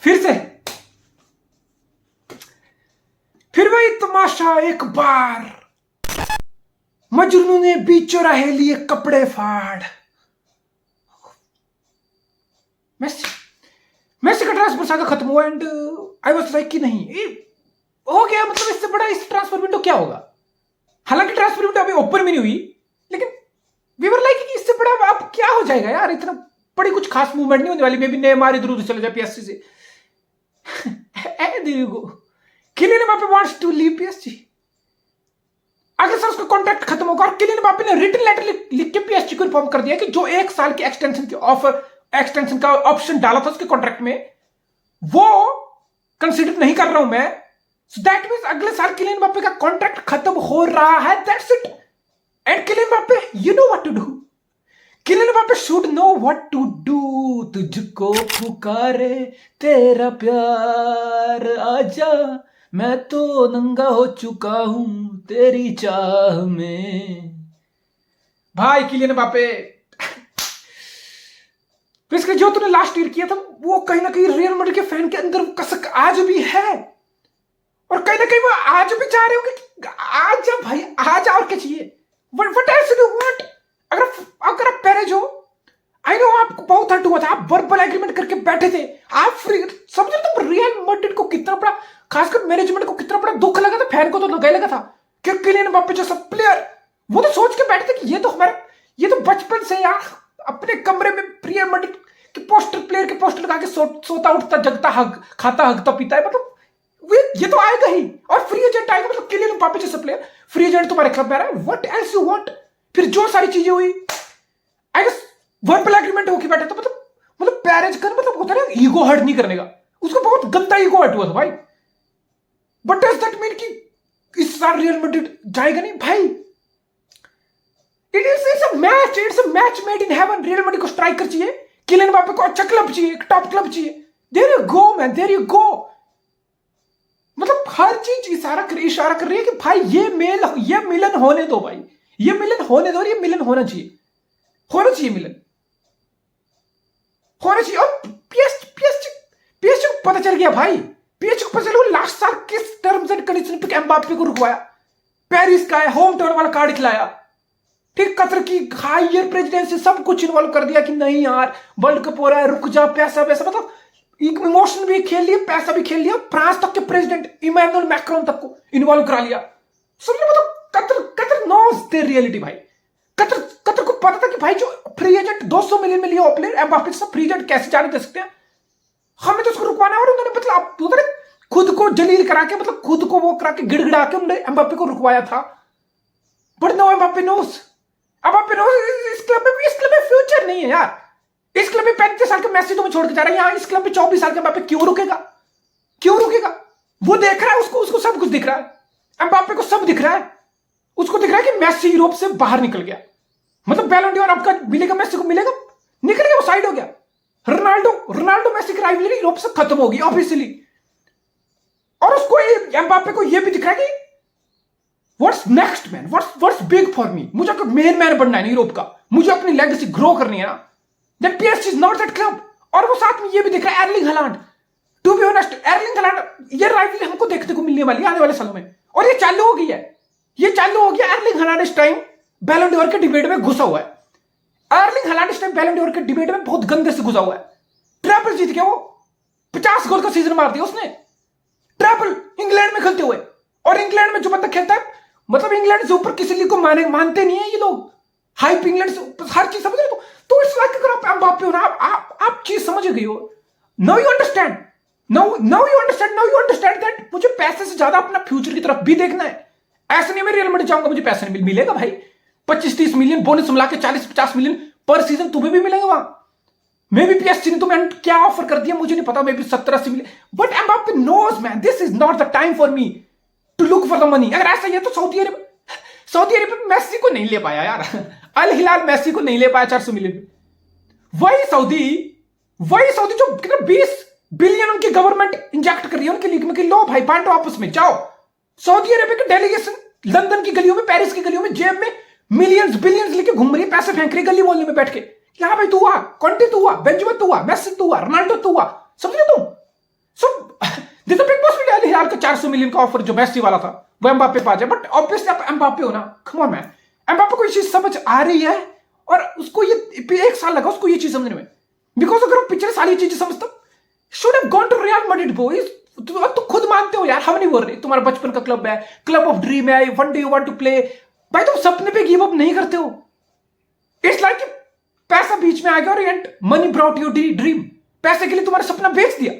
फिर से फिर वही तमाशा एक बार, मजनू ने बीच चौराहे लिए कपड़े फाड़। मेसी का ट्रांसफर सागा खत्म हुआ एंड आई वाज लाइक कि नहीं हो गया, मतलब इससे बड़ा इस ट्रांसफर विंडो क्या होगा। हालांकि ट्रांसफर विंडो अभी ओपन भी नहीं हुई, लेकिन वी वर लाइक कि इससे बड़ा अब क्या हो जाएगा यार, इतना बड़ी कुछ खास मूवमेंट नहीं होने वाली। मे बी नेमार इधर उधर चले जाए पीएसजी से। There you go, Kylian Mbappe wants to leave PSG. अगले साल उसका कॉन्ट्रैक्ट खत्म होगा और किलियन एम्बापे ने रिटन लेटर लिख के पीएसजी को इन्फॉर्म कर दिया कि जो 1 साल की एक्सटेंशन का ऑप्शन डाला था उसके कॉन्ट्रैक्ट में, वो कंसीडर नहीं कर रहा हूं मैं। सो दैट मींस अगले साल किलियन एम्बापे का कॉन्ट्रैक्ट खत्म हो रहा है, that's it. And Kylian Mbappe you know what to do, Kylian Mbappe should know what to do. तुझको पुकारे तेरा प्यार, आजा मैं तो नंगा हो चुका हूं तेरी चाह में। भाई किलियन एम्बापे, इसके जो तूने लास्ट ईयर किया था वो कहीं ना कहीं रियल मैड्रिड के फैन के अंदर कसक आज भी है, और कहीं ना कहीं वो आज भी चाह रहे होंगे कि आज जा भाई, आज और क्या चाहिए, what else do you want. अगर आप पेरेज हो, आई नो आपको बहुत हर्ट हुआ था, आप वर्बल एग्रीमेंट करके बैठे थे, आप फ्री समझो तुम रियल मैड्रिड को कितना बड़ा, खासकर मैनेजमेंट को कितना बड़ा दुख लगा था, फैन को तो लगा ही लगा था कि किलियन एम्बापे जैसा प्लेयर, वो तो सोच के बैठे थे कि ये तो बचपन से यार अपने कमरे में रियल मैड्रिड के पोस्टर, प्लेयर के पोस्टर लगा के सोता उठता जगता खाता हगता पीता है, मतलब ये तो आएगा ही। और फ्री एजेंट आएगा, मतलब किलियन एम्बापे जैसा प्लेयर फ्री एजेंट तुम्हारे क्लब में आ रहा है, व्हाट एल्स यू वांट। फिर जो सारी चीजें हुई, आई गेस वर्बल एग्रीमेंट होके बैठा था, मतलब पैरेज कर, मतलब होता है ना ईगो हर्ट नहीं करने का, उसको बहुत गंदा ईगो हर्ट हुआ था भाई। बट डज दैट मीन कि इस साल रियल मैड्रिड जाएगा नहीं भाई। It's a match made in heaven. Real Madrid को स्ट्राइकर चाहिए, किलियन एम्बापे को अच्छा क्लब चाहिए, एक टॉप क्लब चाहिए, there you go man, there you go. मतलब हर चीज इशारा कर रही है कि भाई ये मिलन होने दो भाई, ये मिलन होने दो, और ये मिलन होना चाहिए मिलन होना चाहिए। और पीएसजी को पता चल गया भाई, पीएसजी को पता चला लास्ट साल किस टर्म्स एंड कंडीशन पे एम्बापे को रुकवाया, पेरिस का है होम टाउन वाला कार्ड खिलाया, ठीक, कतर की हायर प्रेसिडेंसी सब कुछ इन्वॉल्व कर दिया कि नहीं यार वर्ल्ड कप हो रहा है, रुक जा, पैसा मतलब इमोशन भी खेल लिया, पैसा भी खेल लिया, फ्रांस तक के प्रेसिडेंट इमैनुअल मैक्रोन तक को इन्वॉल्व करा लिया। समझ लो, मतलब कतर नोज देयर रियलिटी भाई। कतर को पता था कि भाई जो फ्री एजेंट 200 मिलियन में लिया प्लेयर एम्बापे से फ्री एजेंट कैसे जाने दे सकते हैं, हमें तो उसको रुकवाना है। और उन्होंने मतलब उधर खुद को जलील करा के, मतलब खुद को वो करा के गिड़गिड़ा के उन्होंने एम्बापे को रुकवाया था। बट नो एम्बापे नोज इस क्लब में फ्यूचर नहीं है यार। इस क्लब में 35 साल के मेसी तुम्हें छोड़ के जा रहा है, यहाँ इस क्लब में 24 साल के एम्बापे क्यों रुकेगा। वो देख रहा है, उसको सब कुछ दिख रहा है, एम्बापे को सब दिख रहा है, उसको दिख रहा है कि मेसी यूरोप से बाहर निकल गया, मतलब बैलन डोर आपका मिलेगा, मेसी को मिलेगा, निकल गया, वो साइड हो गया। रोनाल्डो मेसी की राइवलरी यूरोप से खत्म होगी ऑब्वियसली। और उसको एम्बापे को ये भी दिख रहा है कि what's next man, what's big for me, मुझे मेन मैन बनना है यूरोप का, मुझे अपनी लेगेसी ग्रो करनी है ना, that PSG is not that club. और वो साथ में ये भी दिख रहा है Erling Haaland, to be honest Erling Haaland ये राइवलरी हमको देखने को मिलने वाली है आने वाले सालों में, और ये चालू हो गया। एर्लिंग हालैंड इस टाइम बैलन डोर के डिबेट में घुसा हुआ है। एर्लिंग हालैंड इस टाइम बैलन डोर के डिबेट में बहुत गंदे से घुसा हुआ है। ट्रिपल जीत गया वो, 50 गोल का सीजन मार दिया उसने, ट्रिपल इंग्लैंड में खेलते हुए। और इंग्लैंड में जो बंदा खेलता है, मतलब इंग्लैंड से ऊपर किसी लीग को मानते नहीं है ये लोग, हाइप इंग्लैंड से हर चीज समझ रहे हो। तो इट्स लाइक अगर आप एम्बापे हो ना, आप चीज समझ गई हो, नाउ यू अंडरस्टैंड दैट मुझे पैसे से ज्यादा अपना फ्यूचर की तरफ भी देखना है। ऐसा नहीं मैं रियल मैड्रिड जाऊंगा मुझे पैसा नहीं मिलेगा भाई, 25-30 मिलियन बोनस मिला के 40-50 मिलियन पर सीजन तुम्हें भी मिलेगा वहां। मे बी पीएसजी ने तुम्हें क्या ऑफर कर दिया मुझे नहीं पता, maybe 70-80 million, but Mbappe knows man this is not the time for me to look for the money. अगर ऐसा ही है तो सऊदी अरेबिया मेसी को नहीं ले पाया यार, अल हिलाल मेसी को नहीं ले पाया 400 मिलियन। वही सऊदी जो 20 बिलियन उनकी गवर्नमेंट इंजेक्ट कर रही है उनकी लीग में कि लो भाई बांटो आपस में, जाओ। सऊदी अरेबिया की डेलीगेशन लंदन की गलियों में, पेरिस की गलियों में जेब में मिलियंस बिलियंस लेके घूम रही है, पैसे फेंक रही है गली मोहल्ले में बैठ के। यहाँ भाई तू हुआ, कॉन्टे तू हुआ, बेंजमा तू हुआ, मेसी तू हुआ, रोनाल्डो तू हुआ, समझ तुम सो दिस बिग पॉसिबिलिटी हिलाल का 400 मिलियन का ऑफर जो मेसी वाला था वो एम्बापे पे आ जाए, बट ऑब्वियसली आप एम्बापे हो ना, कम ऑन मैन, एम्बापे को ये चीज समझ आ रही है और उसको ये 1 साल लगा उसको ये चीज समझने में, बिकॉज अगर वो पिछले साल ये चीजें समझता should have gone to Real Madrid boys. तो खुद मानते हो यार, हम नहीं बोल रहे, तुम्हारा बचपन का क्लब है, क्लब ऑफ ड्रीम है, one day you want to play, भाई तुम सपने पे गिव अप नहीं करते हो। इट्स लाइक पैसा बीच में आ गया और and money brought your dream, पैसे के लिए तुम्हारा सपना बेच दिया।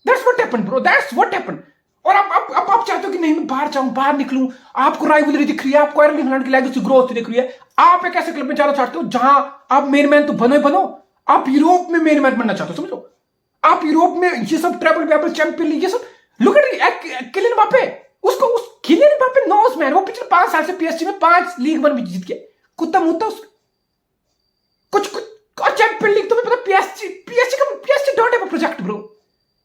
That's what happened bro, that's what happened. और आप चाहते हो कि नहीं मैं बाहर जाऊं, बाहर निकलूं, आपको राइवलरी दिख रही है, आपको एर्लिंग हालैंड की लेगेसी ग्रोथ दिख रही है, आप एक ऐसे क्लब में जाना चाहते हो जहां आप मेन मैन तो बनो ही बनो, आप यूरोप में मेन मैन बनना चाहते हो, समझो, आप यूरोप में ये सब ट्रेबल वेबल चैंपियन लीग ये सब, लुक एट किलियन एम्बापे, उसको उस किलियन एम्बापे नोस मैन, वो पिछले 5 साल से पीएसजी में 5 लीग वन भी जीत गया, कुत्ता मुत्ता कुछ और चैंपियन लीग, तुम्हें पता PSG don't have a project bro,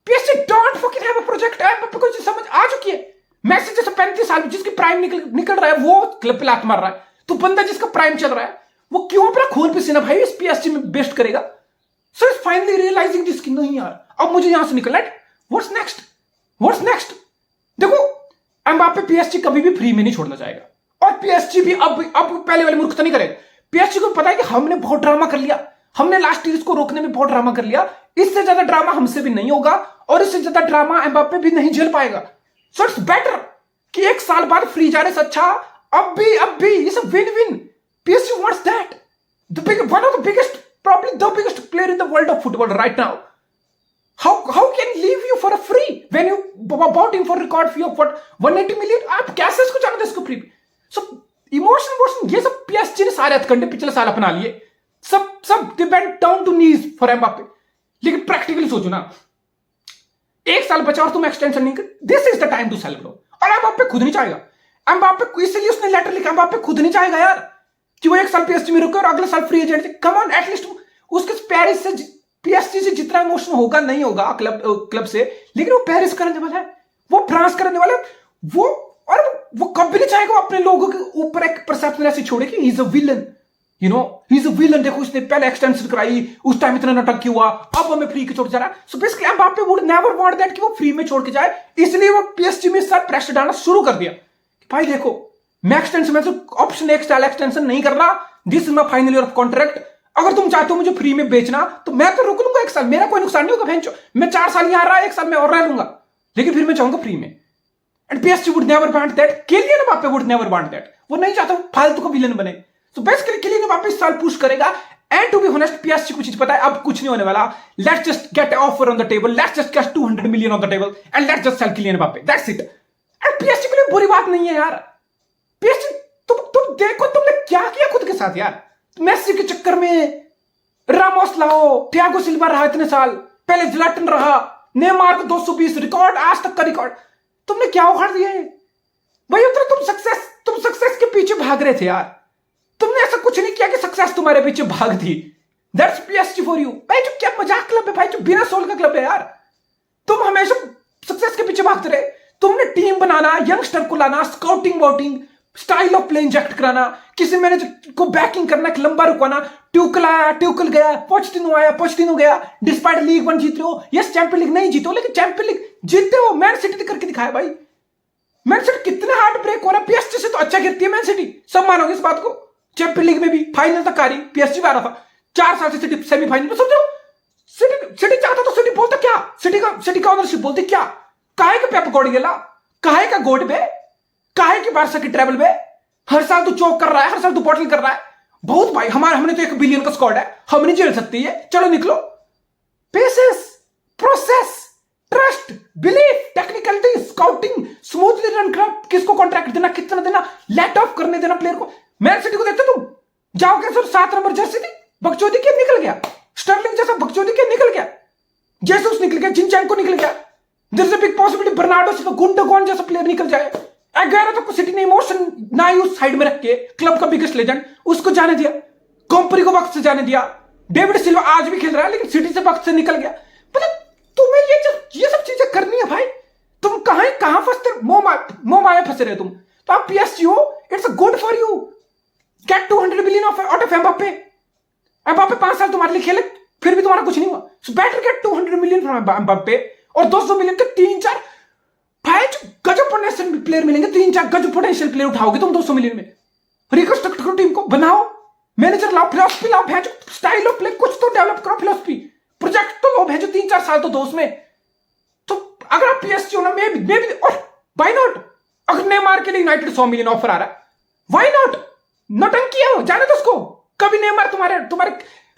PSG don't fucking have a project. Mbappe को समझ आ चुकी है, मैसी जैसे 35 साल में जिसकी प्राइम निकल रहा है वो क्लब पे लात मार रहा है, तो बंदा जिसका प्राइम चल रहा है वो क्यों अपना खून पसीना भाई इस पीएसजी में बेस्ट करेगा। So it's finally realising this कि नहीं यार अब मुझे यहां से निकलना है, व्हाट्स नेक्स्ट। देखो एम्बापे पीएसजी कभी भी फ्री में नहीं छोड़ना चाहेगा, और पीएसजी भी अब पहले वाली मूर्खता नहीं करेगा। पीएसजी को पता है कि हमने बहुत ड्रामा कर लिया, हमने लास्ट ईयर को रोकने में बहुत ड्रामा कर लिया, इससे ज्यादा ड्रामा हमसे भी नहीं होगा और इससे ज्यादा ड्रामा एम्बापे भी नहीं झेल पाएगा। सो इट्स बेटर कि 1 साल बाद फ्री जाने से अच्छा अब भी ये सब win win. PSG wants that, one of the biggest, probably the biggest player in the world of football right now. How can he leave you for a free when you bought him for record fee of what 180 million? आप कैसे इसको जाना इसको free? So emotion ये सब PSG ने सारे हथकंडे पिछले साल अपना लिए, सब they went down to knees for Mbappe. लेकिन प्रैक्टिकली सोचो ना, 1 साल बचा और तुम एक्सटेंशन नहीं कर, this is the time to sell bro. और एम्बापे खुद नहीं चाहेगा, एम्बापे इसलिए उसने लेटर लिखा, एम्बापे खुद नहीं चाहेगा यार कि वो 1 साल पीएसजी में रुके और अगले साल free agent. Come on, at least उसके पेरिस से पीएसजी से जितना इमोशन होगा नहीं होगा क्लब से, लेकिन वो पेरिस करने वाला है, वो फ्रांस करने वाला है, वो कभी नहीं चाहेगा वो अपने लोगों के ऊपर एक परसेप्शन ऐसे छोड़े कि he is a villain, you know he is a villain. देखो उसने पहले एक्सटेंशन कराई, उस टाइम इतना नाटक क्यों हुआ, अब हमें फ्री के छोड़ जा रहा है। So basically Mbappe would never want that कि वो फ्री में छोड़ के जाए, इसलिए वो पीएसजी में साथ प्रेशर डालना शुरू कर दिया कि भाई देखो मैं एक्सटेंशन में ऑप्शन एक स्टाइल एक्सटेंशन नहीं कर रहा, this is my final year of contract, अगर तुम चाहते हो मुझे फ्री में बेचना तो मैं तो रोक लूंगा 1 साल, मेरा कोई नुकसान नहीं होगा भेंचो, मैं 4 साल यहां रहा, 1 साल में और रह लूंगा, लेकिन फिर मैं चाहूंगा फ्री में। And PSG would never want that, Kylian Mbappe would never want that, वो नहीं चाहता फालतू का विलन बने। सो बेसिकली किलियन एम्बापे इस साल पुश करेगा। And to be honest PSG को चीज पता है अब कुछ नहीं होने वाला, let's just get offer on the table, let's just cash 200 million on the table and let's just sell Kylian Mbappe, that's it. And PSG के लिए बुरी बात नहीं है यार, पीएसजी तुम देखो तुमने क्या किया खुद के साथ यार, मेसी के चक्कर में रामोस लाओ, थियागो सिल्वा रहा इतने साल, पहले ज़्लाटन रहा, नेमार को 220 रिकॉर्ड, आज तक का रिकॉर्ड, तुमने क्या उखाड़ दिया है भाई। उतना तुम सक्सेस के पीछे भाग रहे थे यार, तुमने ऐसा कुछ नहीं किया कि सक्सेस तुम्हारे पीछे भाग थी। दैट्स पीएसजी फॉर यू भाई, जो क्या मजाक क्लब है भाई, जो बिना सोल का क्लब है यार, तुम हमेशा सक्सेस के पीछे भागते रहे। तुमने टीम बनाना, यंगस्टर को लाना, स्काउटिंग वाउटिंग, स्टाइल ऑफ प्ले इंजेक्ट कराना, किसी मैनेजर को बैकिंग करना, एक लंबा रुकवाना, ट्यूकल आया, ट्यूकल गया, पोचेटिनो आया, पोचेटिनो गया, डिस्पाइट लीग 1 जीत रहे हो, यस चैंपियन लीग नहीं जीते हो लेकिन चैंपियन लीग जीतते हो, मैन सिटी करके दिखाया भाई। मैन सिटी कितना हार्ड ब्रेक हो रहा है, पीएसजी से तो अच्छा गिरती है मैन सिटी, सब मानोगे इस बात को। चैंपियन लीग में भी फाइनल तक आ रही, पीएसजी आ रहा था 4 साल से सिटी सेमीफाइनल में, समझो सिटी चाहता तो सिटी बोलता क्या, सिटी का ओनरशिप बोलती क्या, काहे का पेप गॉर्डियोला, काहे का गोड बे, काहे की बारसा की ट्रेवल में, हर साल तू चौक कर रहा है, हर साल तू बॉटल कर रहा है, बहुत भाई हमने तो 1 बिलियन का स्क्वाड है, हम नहीं झेल सकते ये, चलो निकलो। Paces, process, trust, belief, technicality, scouting, smoothly run कर, किसको कॉन्ट्रैक्ट देना, कितना देना, लेट ऑफ करने देना प्लेयर को। मैन सिटी को देखते तुम जाओगे सर 7 नंबर जर्सी थी, बकचोदी के निकल गया, स्टर्लिंग जैसा बकचोदी के निकल गया, जेसस निकल गया, जिनचैंको निकल गया, there is a big possibility Bernardo Silva, Gundogan जैसा प्लेयर निकल जाए। 11 तक सिटी ने इमोशन ना ही उस साइड में रख के क्लब का बिगेस्ट लेजेंड उसको जाने दिया, कंपनी को वक्त से जाने दिया, डेविड सिल्वा आज भी खेल रहा है लेकिन सिटी से वक्त से निकल गया। मतलब तुम्हें ये सब चीजें करनी है भाई, तुम कहां फंसते, मोह माया फंसे रहे तुम। तो आप पीएसजी हो, it's good for you, get 200 million out of Mbappe. Mbappe 5 साल तुम्हारे लिए खेले फिर भी तुम्हारा कुछ नहीं हुआ, so better gate 200 million from Mbappe, और 200 मिलियन के 3-4 भाई गजब पोटेंशियल प्लेयर मिलेंगे, 3-4 गजब पोटेंशियल प्लेयर उठाओगे तुम 200 मिलियन में। रिकंस्ट्रक्ट करो टीम को, बनाओ, मैनेजर लाओ, फिलोसफी लाओ, भेजो स्टाइल ऑफ प्ले कुछ तो डेवलप करो, फिलोसफी प्रोजेक्ट तो लो, भेजो 3-4 साल तो दो उसमें। तो अगर आप पीएसजी हो ना, मे भी और व्हाई नॉट, अगर नेमार के लिए यूनाइटेड 100 मिलियन ऑफर आ रहा है, व्हाई नॉट, नौटंकी है वो, जाने दो उसको। कभी नेमार तुम्हारे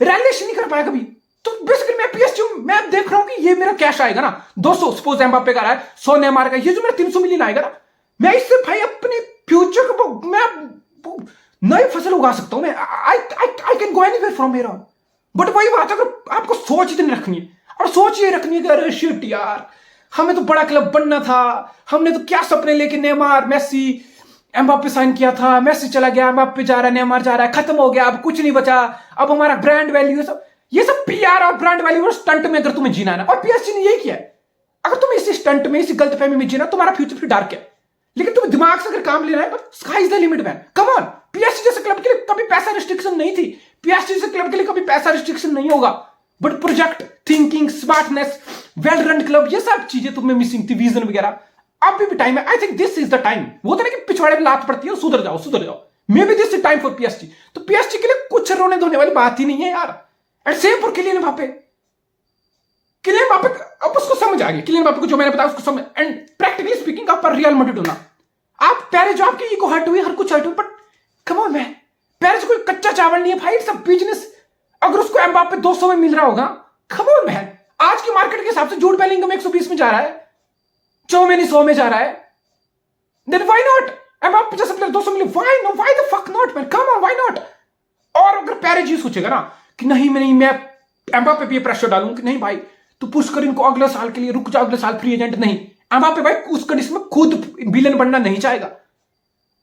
रैलिश नहीं कर पाया कभी। तो बेसिकली मैं पीएसजी मैं देख रहा हूं कि ये मेरा कैश आएगा ना 200, सपोज एम्बाप्पे का रहा है 100 नेमार का, ये जो मेरा 300 मिलियन आएगा ना, मैं इससे भाई अपने फ्यूचर को मैं नई फसल उगा सकता हूं मैं। I can go anywhere from here on. But वही बात, अगर आपको सोच इतनी रखनी है और सोच ये रखनी है कि अरे शिट यार, हमें तो बड़ा क्लब बनना था, हमने तो क्या सपने लेके नेमार, मेसी, एम्बाप्पे साइन किया था, मेसी चला गया, एम्बाप्पे जा रहा है, नेमार जा रहा है, खत्म हो गया, अब कुछ नहीं बचा, अब हमारा ब्रांड वैल्यू, ये सब पीआर और ब्रांड वैल्यू और स्टंट में अगर तुम्हें जीना है ना, और पीएसजी ने यही किया है। अगर तुम इसी स्टंट में, इसी गलतफहमी में जीना, तुम्हारा फ्यूचर फिर डार्क है। लेकिन तुम्हें दिमाग से अगर काम लेना है, sky is the limit man, come on. PSG जैसे क्लब के लिए कभी पैसा रिस्ट्रिक्शन नहीं थी, पीएसजी जैसे क्लब के लिए कभी पैसा रिस्ट्रिक्शन नहीं होगा, but project, thinking, smartness, well run club, ये सब चीजें तुम्हें मिसिंग थी, विजन वगैरह। अब भी टाइम है, I think this is the time. वो तो ना कि पिछवाड़े में लात पड़ती है, सुधर जाओ सुधर जाओ, may be this is time for PSG. तो पीएसजी के लिए कुछ रोने धोने वाली बात ही नहीं है यार। And same for Kylian Mbappe. Kylian Mbappe अब उसको समझ आ गई, किलियन एम्बाप्पे को जो मैंने बताया उसको समझ। एंड प्रैक्टिकली स्पीकिंग, आप पर रियल मैड्रिड होना, आप पेरिस, जो आपकी ईगो हर्ट हुई, हर कुछ हर्ट हुई, but come on man, Paris कोई कच्चा चावल नहीं है भाई, इट्स अ बिजनेस। अगर उसको एम्बाप्पे 200 में मिल रहा होगा, कम ऑन मैन, आज की मार्केट के हिसाब से जूड बेलिंगम 120 में जा रहा है, चौमेनी 100 में जा रहा है, देन व्हाई नॉट एम्बाप्पे जैसे प्लेयर 200 मिले, why the fuck not man, come on, why not. और अगर पेरिस ये सोचेगा ना कि नहीं मैं एम्बाप्पे पे प्रेशर डालूं कि नहीं भाई तू पुश कर इनको अगले साल के लिए, रुक जा अगले साल फ्री एजेंट, नहीं, एम्बाप्पे भाई उस कंडीशन में खुद विलेन बनना नहीं चाहेगा।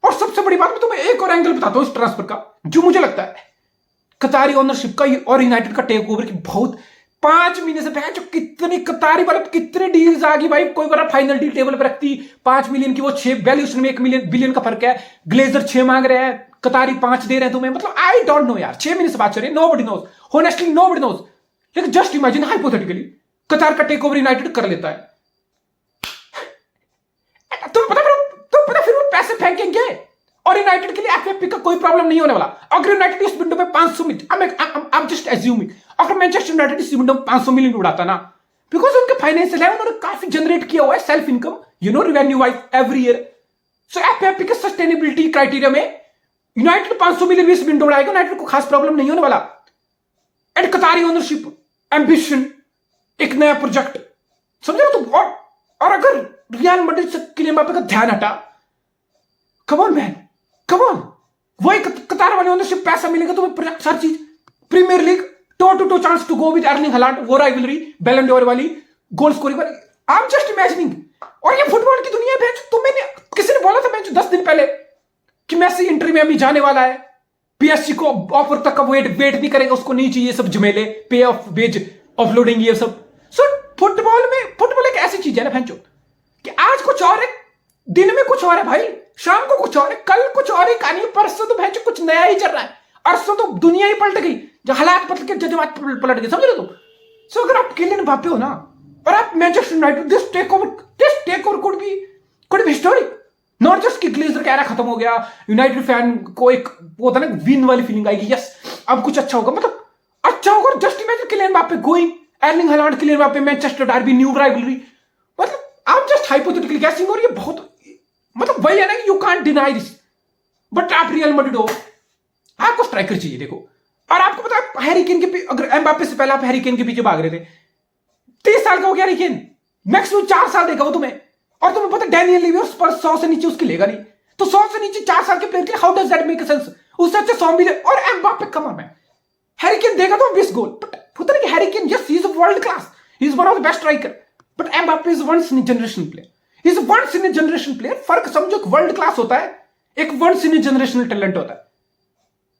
और सबसे बड़ी बात, मैं तुम्हें एक और एंगल बताता हूं इस ट्रांसफर का, जो मुझे लगता है कतारी ओनरशिप का और यूनाइटेड का टेक ओवर की बहुत 5 महीने से पहले जो कितनी कतारी वाले कितने डील्स आ गई भाई, कोई बार फाइनल डील टेबल पर रखती 5 मिलियन की, वो 6 वैल्यूएशन में 1 बिलियन का फर्क है, ग्लेजर 6 मांग रहे हैं, कतारी 5 दे रहे हैं तुम्हें, मतलब आई डोंट नो यार, 6 महीने से बात चल रही है, nobody knows, honestly nobody knows. लेकिन जस्ट इमेजिन हाइपोथेटिकली कतार का टेक ओवर यूनाइटेड कर लेता है, तुम पता फिर वो पैसे फेंकेंगे और यूनाइटेड के लिए एफएफपी का कोई प्रॉब्लम नहीं होने वाला। अगर यूनाइटेड इस विंडो में 500 million, I am just assuming, अगर मैनचेस्टर यूनाइटेड इस विंडो में 500 मिलियन उड़ाता ना, बिकॉज उनके फाइनेंशियल है, उन्होंने काफी जनरेट किया हुआ है self income, revenue wise every year. So FFP के सस्टेनेबिलिटी क्राइटेरिया में यूनाइटेड 500 मिलियन इस विंडो उड़ाएगा, यूनाइटेड को खास प्रॉब्लम नहीं होने वाला। एंड कतारी ओनरशिप, एम्बिशन, एक नया प्रोजेक्ट, समझ रहे हो तुम। और अगर रियल मैड्रिड से किलियन एम्बाप्पे का ध्यान हटा, कम ऑन मैन, कम ऑन, वही कतार वाली ओनरशिप, पैसा मिलेगा तुम्हें, प्रोजेक्ट, हर चीज, Premier League, to chance to go with Erling Haaland, वो राइवलरी, बैलन डोर वाली, गोल स्कोरिंग वाली, आई एम जस्ट इमेजिनिंग। और ये फुटबॉल की दुनिया है, किसी ने बोला था 10 दिन पहले कि मेसी इंटर मियामी जाने वाला है, पीएसजी को ऑफर तक का वेट नहीं करेगा, उसको नहीं चाहिए सब झमेले, पे ऑफ वेज ऑफलोडिंग, ये सब। सो फुटबॉल एक ऐसी चीज है ना भैंचो, कि आज कुछ और है, दिन में कुछ और है भाई, शाम को कुछ और है, कल कुछ और ही कहानी, परसों तो भैंचो कुछ नया ही चल रहा है, परसों तो दुनिया ही पलट गई, जो हालात बदल के जज्बात पलट गए, समझ रहे तुम। सो अगर आप किलियन एम्बाप्पे हो ना, और आप Manchester United, this take over could be historic, not just कि ग्लेजर का एरा खत्म हो गया, यूनाइटेड फैन को एक वो होता है ना विन वाली फीलिंग आएगी, यस अब कुछ अच्छा होगा, मतलब अच्छा होगा। Just imagine Kylian Mbappe going, Erling Haaland, Kylian Mbappe, Manchester derby, new rivalry, मतलब आप जस्ट हाइपोथेटिकली गैसिंग, और ये बहुत, मतलब वही है ना कि you can't deny this. But आप रियल मैड्रिड हो, आपको स्ट्राइकर चाहिए, देखो। और आपको पता है हैरी केन के, अगर एम्बाप्पे से पहले आप हैरी केन के पीछे भाग रहे थे, 30 साल का हो गया हैरी केन, मैक्सिमम 4 साल देगा वो तुम्हें, और तुम्हें पता डैनियल लेवी पर 100 से नीचे उसकी लेगा नहीं, तो 100 से नीचे 4 साल के प्लेयर के लिए how does that make sense. उससे अच्छे 100 मिलियन और Mbappe, come on man, Harry Kane देगा तो 20 गोल, बट पता नहीं कि Harry Kane, yes he is world class, he is one of the best striker, but Mbappe is once in generation player, he is once in generation player. फर्क समझो, एक world class होता है, एक once in generational talent होता है।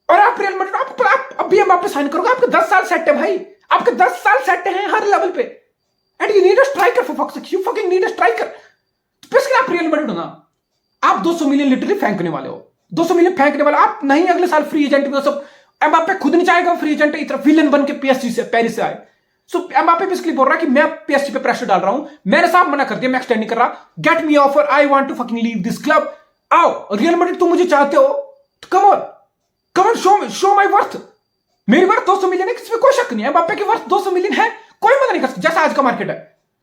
और आप रियल मैड्रिड, आप अभी एम्बाप्पे साइन करोगे, आपके 10 साल सेट है भाई, आपके 10 साल सेट हैं हर लेवल पे, and you need a striker for fuck's sake, you fucking need a striker. Basically आप रियल मैड्रिड हो ना, आप 200 मिलियन लिटरली फेंकने वाले हो, 200 मिलियन फेंकने वाले आप नहीं, अगले साल फ्री एजेंट में सब, एम्बाप्पे खुद नहीं चाहेगा फ्री एजेंट इतना विलन बन के पीएसजी से, पेरिस से आए, सो एम्बापे बेसिकली बोल रहा है कि मैं पीएसजी पे प्रेशर डाल रहा हूं, मैंने साफ मना कर दिया, मैं एक्सटेंड नहीं कर रहा, get me offer, I want to fucking leave this club, आओ रियल मैड्रिड, तुम मुझे चाहते हो तो come on show my worth, मेरी वर्थ 200 मिलियन है, किसी कोई शक नहीं है, एम्बापे की वर्थ 200 मिलियन है, कोई मना नहीं कर सकता, जैसा आज का मार्केट है,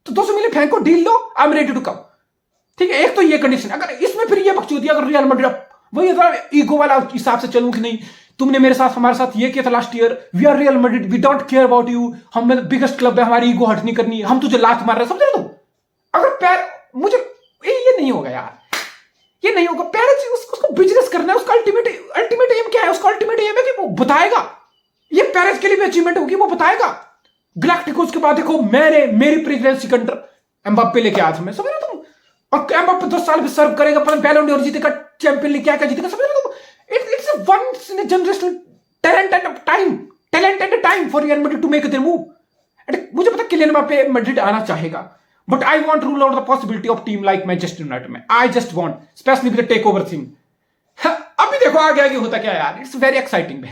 तो 200 मिलियन फेंको, डील लो, I am ready to come, ठीक है। एक तो ये कंडीशन, अगर इसमें फिर ये बकचोदी, अगर रियल मैड्रिड वही ईगो वाला हिसाब से चलूं कि नहीं तुमने मेरे साथ हमारे साथ ये किया था last year, we are Real Madrid, we don't care about you, हम बिगेस्ट क्लब है, हमारी ईगो हट नहीं करनी, हम तुझे लात मार रहे हैं, समझ रहे तुम, अगर पैर मुझे ये नहीं होगा यार, ये नहीं होगा, पेरेज उसको बिजनेस करना है, उसका अल्टीमेट एम क्या है, उसका अल्टीमेट एम है कि वो बताएगा, ये पेरेज के लिए भी अचीवमेंट होगी, वो बताएगा। गैलाक्टिकोस के बाद देखो मेरी प्रेगनेंसी के अंडर एम्बाप्पे लेके आया था, मैं समझ रहे तुम, और एम्बाप्पे 10 साल भी सर्व करेगा, पर बैलन डोर जीतेगा, चैंपियन लीग क्या जीतेगा, समझ रहे तुम, it's a once in a generational talent and time for Real Madrid to make their move. मुझे पता किलियन एम्बाप्पे मैड्रिड आना चाहेगा, but I want rule out the possibility of team like Manchester United में, I just want, specially with the take over thing. अभी देखो आगे होता क्या यार, इट्स वेरी एक्साइटिंग।